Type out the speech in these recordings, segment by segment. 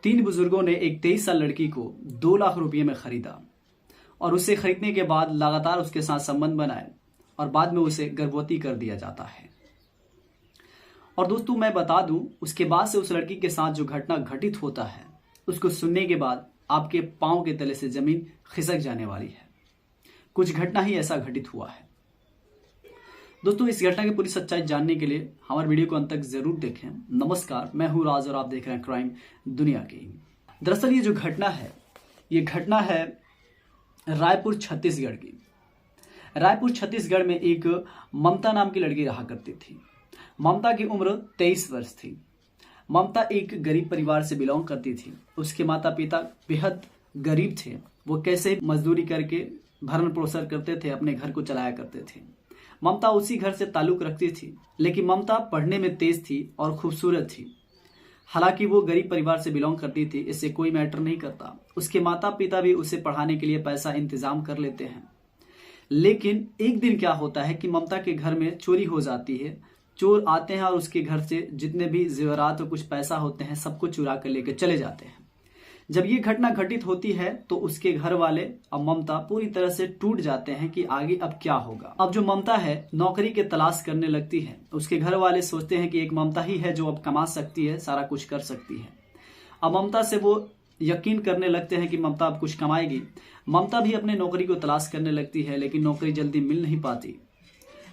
तीन बुजुर्गों ने एक 23 साल लड़की को 2 लाख रुपये में खरीदा और उसे खरीदने के बाद लगातार उसके साथ संबंध बनाए और बाद में उसे गर्भवती कर दिया जाता है। और दोस्तों मैं बता दूं, उसके बाद से उस लड़की के साथ जो घटना घटित होता है उसको सुनने के बाद आपके पांव के तले से जमीन खिसक जाने वाली है। कुछ घटना ही ऐसा घटित हुआ है। दोस्तों इस घटना की पूरी सच्चाई जानने के लिए हमारे वीडियो को अंत तक जरूर देखें। नमस्कार, मैं हूं राज और आप देख रहे हैं क्राइम दुनिया की। दरअसल ये जो घटना है ये घटना है रायपुर छत्तीसगढ़ की। रायपुर छत्तीसगढ़ में एक ममता नाम की लड़की रहा करती थी। ममता की उम्र 23 वर्ष थी। ममता एक गरीब परिवार से बिलोंग करती थी। उसके माता पिता बेहद गरीब थे। वो कैसे मजदूरी करके भरण पोषण करते थे, अपने घर को चलाया करते थे। ममता उसी घर से ताल्लुक रखती थी, लेकिन ममता पढ़ने में तेज थी और खूबसूरत थी। हालांकि वो गरीब परिवार से बिलोंग करती थी, इससे कोई मैटर नहीं करता। उसके माता पिता भी उसे पढ़ाने के लिए पैसा इंतजाम कर लेते हैं। लेकिन एक दिन क्या होता है कि ममता के घर में चोरी हो जाती है। चोर आते हैं और उसके घर से जितने भी जेवरात और कुछ पैसा होते हैं सबको चुरा कर लेकर चले जाते हैं। जब ये घटना घटित होती है तो उसके घर वाले और ममता पूरी तरह से टूट जाते हैं कि आगे अब क्या होगा। अब जो ममता है नौकरी के तलाश करने लगती है। उसके घर वाले सोचते हैं कि एक ममता ही है जो अब कमा सकती है, सारा कुछ कर सकती है। अब ममता से वो यकीन करने लगते हैं कि ममता अब कुछ कमाएगी। ममता भी अपने नौकरी को तलाश करने लगती है, लेकिन नौकरी जल्दी मिल नहीं पाती।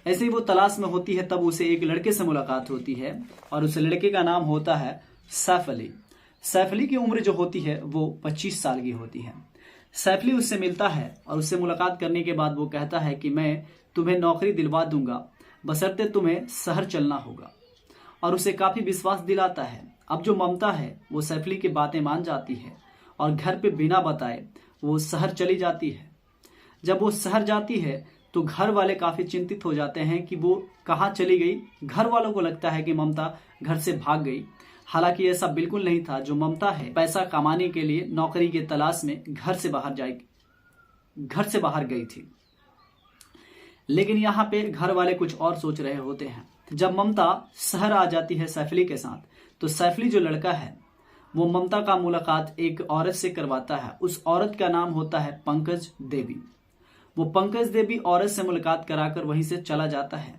ऐसे ही वो तलाश में होती है, तब उसे एक लड़के से मुलाकात होती है और उस लड़के का नाम होता है सैफ अली। सैफ अली की उम्र जो होती है वो 25 साल की होती है। सैफ अली उससे मिलता है और उससे मुलाकात करने के बाद वो कहता है कि मैं तुम्हें नौकरी दिलवा दूंगा, बशर्ते तुम्हें शहर चलना होगा, और उसे काफी विश्वास दिलाता है। अब जो ममता है वो सैफ अली की बातें मान जाती है और घर पे बिना बताए वो शहर चली जाती है। जब वो शहर जाती है तो घर वाले काफी चिंतित हो जाते हैं कि वो कहाँ चली गई। घर वालों को लगता है कि ममता घर से भाग गई। हालांकि ऐसा बिल्कुल नहीं था। जो ममता है पैसा कमाने के लिए नौकरी के तलाश में घर से बाहर गई थी। लेकिन यहाँ पे घर वाले कुछ और सोच रहे होते हैं। जब ममता शहर आ जाती है सैफ अली के साथ, तो सैफ अली जो लड़का है वो ममता का मुलाकात एक औरत से करवाता है। उस औरत का नाम होता है पंकज देवी। वो पंकज देवी औरत से मुलाकात कराकर वहीं से चला जाता है।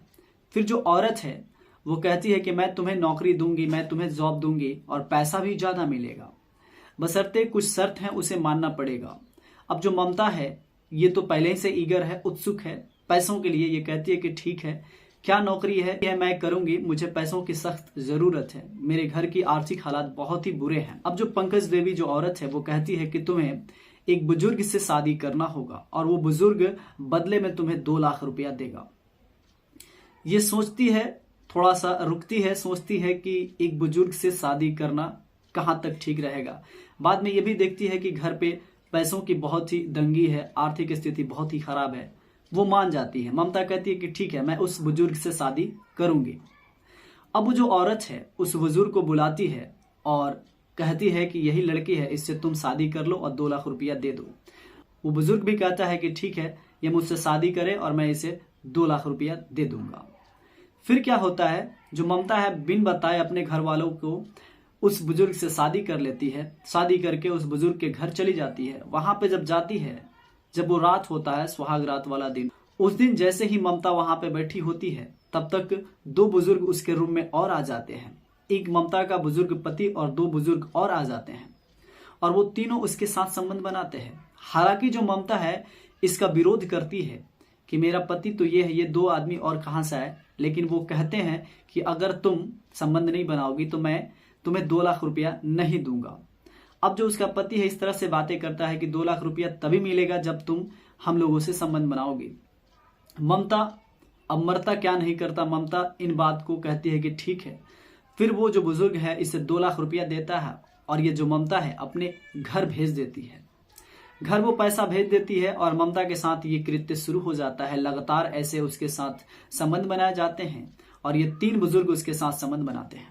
फिर जो औरत है वो कहती है कि मैं तुम्हें नौकरी दूंगी, मैं तुम्हें जॉब दूंगी और पैसा भी ज्यादा मिलेगा, बशर्ते कुछ शर्त हैं उसे मानना पड़ेगा। अब जो ममता है ये तो पहले से ईगर है, उत्सुक है पैसों के लिए। ये कहती है कि ठीक है, क्या नौकरी है यह मैं करूंगी, मुझे पैसों की सख्त जरूरत है, मेरे घर की आर्थिक हालात बहुत ही बुरे हैं। अब जो पंकज देवी जो औरत है वो कहती है कि तुम्हें एक बुजुर्ग से शादी करना होगा और वो बुजुर्ग बदले में तुम्हें 2 लाख रुपया देगा। ये सोचती है, थोड़ा सा रुकती है, सोचती है कि एक बुजुर्ग से शादी करना कहाँ तक ठीक रहेगा। बाद में ये भी देखती है कि घर पे पैसों की बहुत ही तंगी है, आर्थिक स्थिति बहुत ही खराब है। वो मान जाती है। ममता कहती है कि ठीक है, मैं उस बुजुर्ग से शादी करूंगी। अब वो जो औरत है उस बुजुर्ग को बुलाती है और कहती है कि यही लड़की है, इससे तुम शादी कर लो और 2 लाख रुपया दे दो। वो बुजुर्ग भी कहता है कि ठीक है, ये मुझसे शादी करे और मैं इसे 2 लाख रुपया दे दूंगा। फिर क्या होता है, जो ममता है बिन बताए अपने घर वालों को उस बुजुर्ग से शादी कर लेती है। शादी करके उस बुजुर्ग के घर चली जाती है। वहां पे जब जाती है, जब वो रात होता है, सुहाग रात वाला दिन, उस दिन जैसे ही ममता वहां पे बैठी होती है तब तक 2 बुजुर्ग उसके रूम में और आ जाते हैं। एक ममता का बुजुर्ग पति और 2 बुजुर्ग और आ जाते हैं और वो तीनों उसके साथ संबंध बनाते हैं। हालांकि जो ममता है इसका विरोध करती है कि मेरा पति तो ये है, ये 2 आदमी और कहां से आए। लेकिन वो कहते हैं कि अगर तुम संबंध नहीं बनाओगी तो मैं तुम्हें 2 लाख रुपया नहीं दूंगा। अब जो उसका पति है इस तरह से बातें करता है कि 2 लाख रुपया तभी मिलेगा जब तुम हम लोगों से संबंध बनाओगी। ममता अब मरता क्या नहीं करता, ममता इन बात को कहती है कि ठीक है। फिर वो जो बुजुर्ग है इसे 2 लाख रुपया देता है और ये जो ममता है अपने घर भेज देती है। घर वो पैसा भेज देती है और ममता के साथ ये कृत्य शुरू हो जाता है। लगातार ऐसे उसके साथ संबंध बनाए जाते हैं और ये 3 बुजुर्ग उसके साथ संबंध बनाते हैं।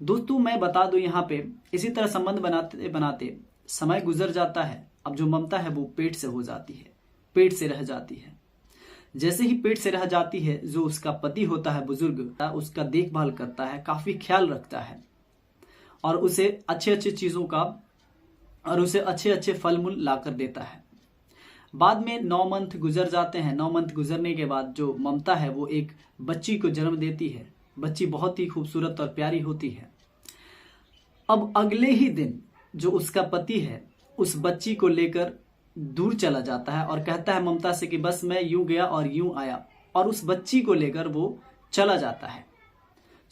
दोस्तों मैं बता दूं, यहाँ पे इसी तरह संबंध बनाते बनाते समय गुजर जाता है। अब जो ममता है वो पेट से हो जाती है, पेट से रह जाती है। जैसे ही पेट से रह जाती है, जो उसका पति होता है बुजुर्ग, उसका देखभाल करता है, काफी ख्याल रखता है। और उसे अच्छे अच्छे चीजों का और उसे अच्छे अच्छे फल मूल ला कर देता है। बाद में 9 मंथ गुजर जाते हैं। 9 मंथ गुजरने के बाद जो ममता है वो एक बच्ची को जन्म देती है। बच्ची बहुत ही खूबसूरत और प्यारी होती है। अब अगले ही दिन जो उसका पति है उस बच्ची को लेकर दूर चला जाता है और कहता है ममता से कि बस मैं यूं गया और यूं आया, और उस बच्ची को लेकर वो चला जाता है।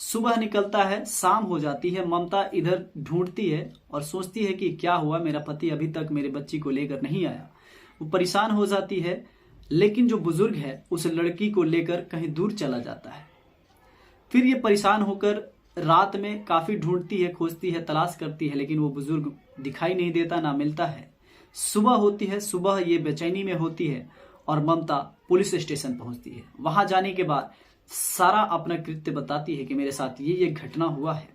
सुबह निकलता है, शाम हो जाती है। ममता इधर ढूंढती है और सोचती है कि क्या हुआ, मेरा पति अभी तक मेरे बच्ची को लेकर नहीं आया। वो परेशान हो जाती है, लेकिन जो बुजुर्ग है उस लड़की को लेकर कहीं दूर चला जाता है। फिर ये परेशान होकर रात में काफी ढूंढती है, खोजती है, तलाश करती है, लेकिन वो बुजुर्ग दिखाई नहीं देता, ना मिलता है। सुबह होती है। सुबह ये बेचैनी में होती है और ममता पुलिस स्टेशन पहुंचती है। वहां जाने के बाद सारा अपना कृत्य बताती है कि मेरे साथ ये घटना हुआ है।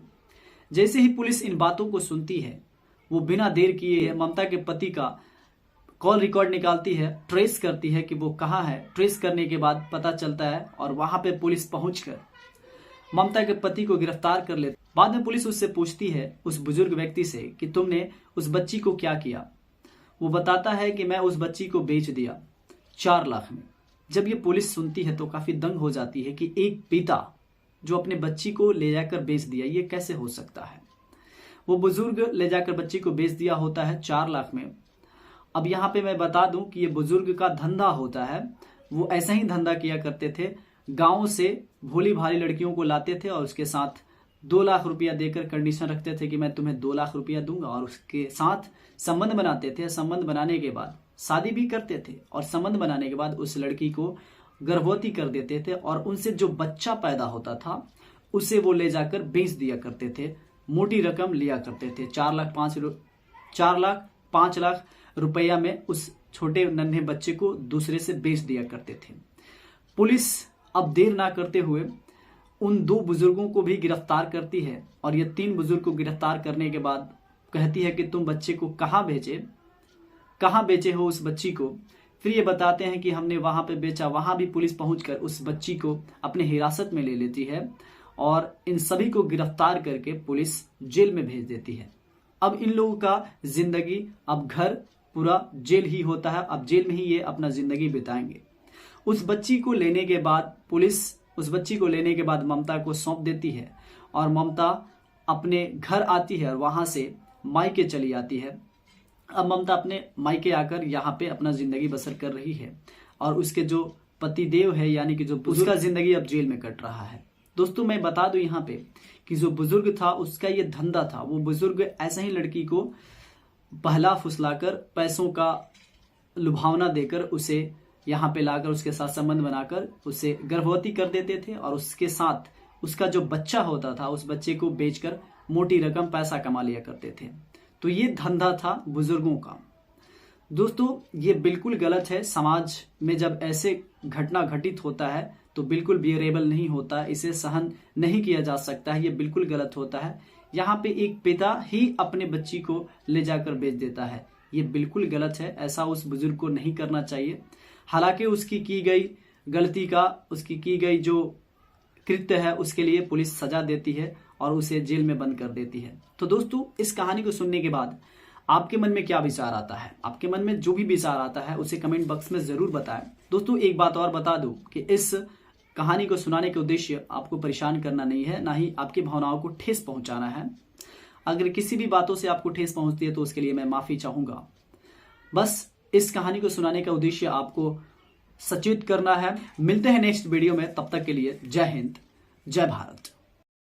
जैसे ही पुलिस इन बातों को सुनती है, वो बिना देर किए ममता के पति का कॉल रिकॉर्ड निकालती है, ट्रेस करती है कि वो कहाँ है। ट्रेस करने के बाद पता चलता है और वहां पे पुलिस पहुंचकर ममता के पति को गिरफ्तार कर लेती। बाद में पुलिस उससे पूछती है, उस बुजुर्ग व्यक्ति से, कि तुमने उस बच्ची को क्या किया। वो बताता है कि मैं उस बच्ची को बेच दिया 4 लाख में। जब ये पुलिस सुनती है तो काफी दंग हो जाती है कि एक पिता जो अपने बच्ची को ले जाकर बेच दिया, ये कैसे हो सकता है। वो बुजुर्ग ले जाकर बच्ची को बेच दिया होता है 4 लाख में। अब यहाँ पे मैं बता दूं कि ये बुजुर्ग का धंधा होता है। वो ऐसा ही धंधा किया करते थे, गांव से भोली भाली लड़कियों को लाते थे और उसके साथ 2 लाख रुपया देकर कंडीशन रखते थे कि मैं तुम्हें 2 लाख रुपया दूंगा, और उसके साथ संबंध बनाते थे। संबंध बनाने के बाद शादी भी करते थे और संबंध बनाने के बाद उस लड़की को गर्भवती कर देते थे और उनसे जो बच्चा पैदा होता था उसे वो ले जाकर बेच दिया करते थे। मोटी रकम लिया करते थे, 4 लाख 5 लाख रुपया में उस छोटे नन्हे बच्चे को दूसरे से बेच दिया करते थे। पुलिस अब देर ना करते हुए उन 2 बुजुर्गों को भी गिरफ्तार करती है और ये 3 बुजुर्ग को गिरफ्तार करने के बाद कहती है कि तुम बच्चे को कहाँ बेचे हो उस बच्ची को। फिर ये बताते हैं कि हमने वहां पे बेचा। वहां भी पुलिस पहुंचकर उस बच्ची को अपने हिरासत में ले लेती है और इन सभी को गिरफ्तार करके पुलिस जेल में भेज देती है। अब इन लोगों का जिंदगी, अब घर पूरा जेल ही होता है। अब जेल में ही ये अपना जिंदगी बिताएंगे। उस बच्ची को लेने के बाद पुलिस उस बच्ची को लेने के बाद ममता को सौंप देती है और ममता अपने घर आती है और वहां से मायके चली आती है। अब ममता अपने मायके आकर यहाँ पे अपना जिंदगी बसर कर रही है और उसके जो पतिदेव है यानी कि जो उसका जिंदगी अब जेल में कट रहा है। दोस्तों मैं बता दूं यहाँ पे कि जो बुजुर्ग था उसका ये धंधा था। वो बुजुर्ग ऐसे ही लड़की को बहला फुसलाकर पैसों का लुभावना देकर उसे यहाँ पे लाकर उसके साथ संबंध बनाकर उसे गर्भवती कर देते थे और उसके साथ उसका जो बच्चा होता था उस बच्चे को बेचकर मोटी रकम पैसा कमा लिया करते थे। तो ये धंधा था बुजुर्गों का। दोस्तों ये बिल्कुल गलत है। समाज में जब ऐसे घटना घटित होता है तो बिल्कुल बियरेबल नहीं होता, इसे सहन नहीं किया जा सकता है। ये बिल्कुल गलत होता है। यहाँ पे एक पिता ही अपने बच्ची को ले जाकर बेच देता है, ये बिल्कुल गलत है। ऐसा उस बुजुर्ग को नहीं करना चाहिए। हालांकि उसकी की गई गलती का, उसकी की गई जो कृत्य है उसके लिए पुलिस सजा देती है और उसे जेल में बंद कर देती है। तो दोस्तों इस कहानी को सुनने के बाद आपके मन में क्या विचार आता है? आपके मन में जो भी विचार आता है उसे कमेंट बॉक्स में जरूर बताएं। दोस्तों एक बात और बता दूं कि इस कहानी को सुनाने का उद्देश्य आपको परेशान करना नहीं है, ना ही आपकी भावनाओं को ठेस पहुंचाना है। अगर किसी भी बातों से आपको ठेस पहुंचती है तो उसके लिए मैं माफी चाहूंगा। बस इस कहानी को सुनाने का उद्देश्य आपको सचेत करना है। मिलते हैं नेक्स्ट वीडियो में, तब तक के लिए जय हिंद, जय भारत।